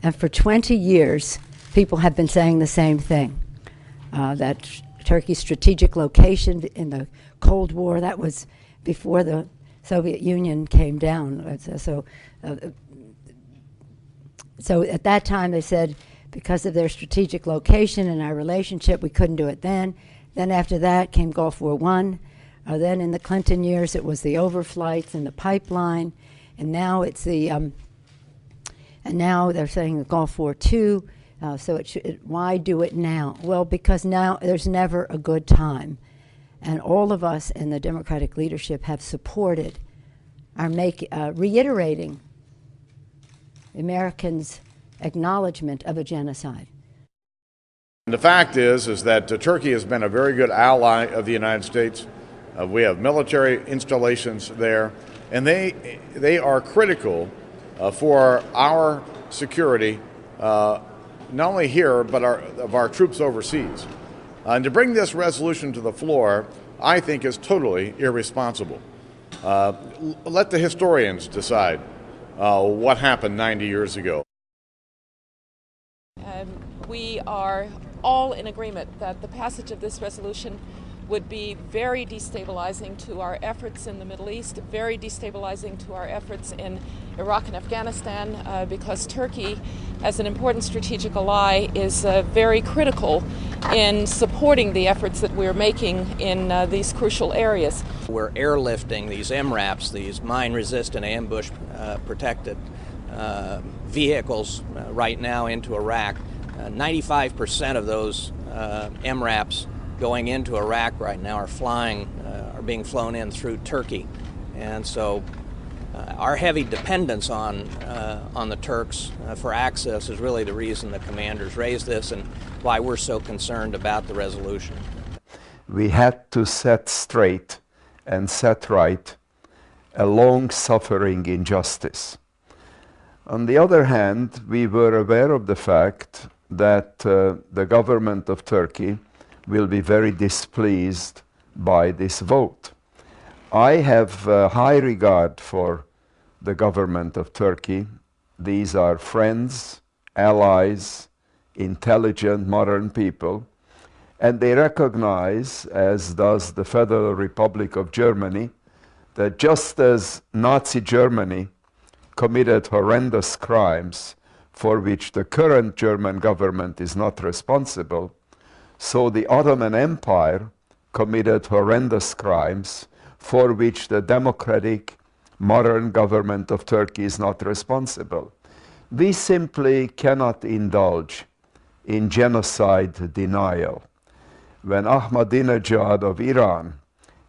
And for 20 years, people have been saying the same thing, that Turkey's strategic location in the Cold War, that was before the Soviet Union came down. So at that time they said, because of their strategic location and our relationship, we couldn't do it then. Then after that came Gulf War I. Then in the Clinton years, it was the overflights and the pipeline. And now it's the, and now they're saying the Gulf War II. So why do it now? Well, because now there's never a good time. And all of us in the Democratic leadership have supported, are reiterating Americans' acknowledgement of a genocide. The fact is that Turkey has been a very good ally of the United States. We have military installations there, and they are critical for our security, not only here, but of our troops overseas. And to bring this resolution to the floor, I think, is totally irresponsible. Let the historians decide what happened 90 years ago. We are all in agreement that the passage of this resolution would be very destabilizing to our efforts in the Middle East, very destabilizing to our efforts in Iraq and Afghanistan, because Turkey, as an important strategic ally, is very critical in supporting the efforts that we're making in these crucial areas. We're airlifting these MRAPs, these mine-resistant ambush protected vehicles right now into Iraq. 95% of those MRAPs going into Iraq right now are being flown in through Turkey, and so our heavy dependence on the Turks for access is really the reason the commanders raised this and why we're so concerned about the resolution. We had to set straight and set right a long-suffering injustice. On the other hand, we were aware of the fact that the government of Turkey will be very displeased by this vote. I have high regard for the government of Turkey. These are friends, allies, intelligent, modern people, and they recognize, as does the Federal Republic of Germany, that just as Nazi Germany committed horrendous crimes for which the current German government is not responsible, so the Ottoman Empire committed horrendous crimes for which the democratic, modern government of Turkey is not responsible. We simply cannot indulge in genocide denial. When Ahmadinejad of Iran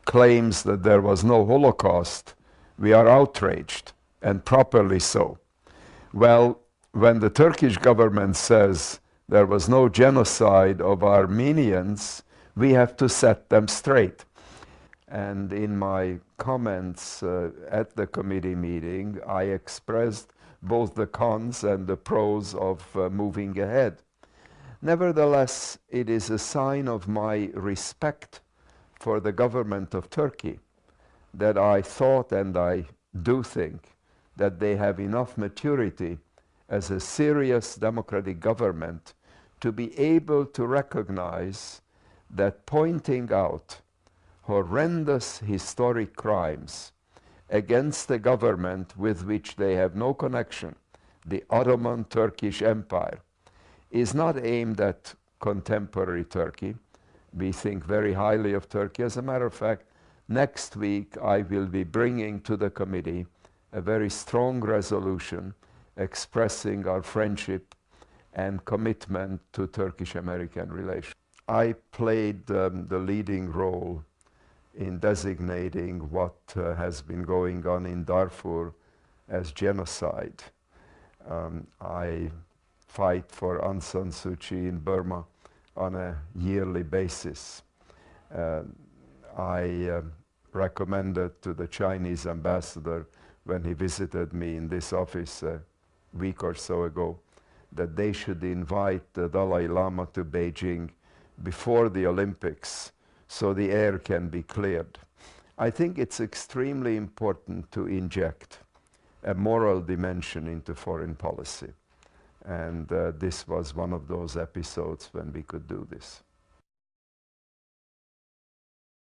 claims that there was no Holocaust, we are outraged, and properly so. Well, when the Turkish government says there was no genocide of Armenians, we have to set them straight. And in my comments at the committee meeting, I expressed both the cons and the pros of moving ahead. Nevertheless, it is a sign of my respect for the government of Turkey that I thought, and I do think, that they have enough maturity as a serious democratic government to be able to recognize that pointing out horrendous historic crimes against a government with which they have no connection, the Ottoman Turkish Empire, is not aimed at contemporary Turkey. We think very highly of Turkey. As a matter of fact, next week I will be bringing to the committee a very strong resolution expressing our friendship and commitment to Turkish-American relations. I played the leading role in designating what has been going on in Darfur as genocide. I fight for Aung San Suu Kyi in Burma on a yearly basis. I recommended to the Chinese ambassador when he visited me in this office a week or so ago that they should invite the Dalai Lama to Beijing before the Olympics so the air can be cleared. I think it's extremely important to inject a moral dimension into foreign policy. And this was one of those episodes when we could do this.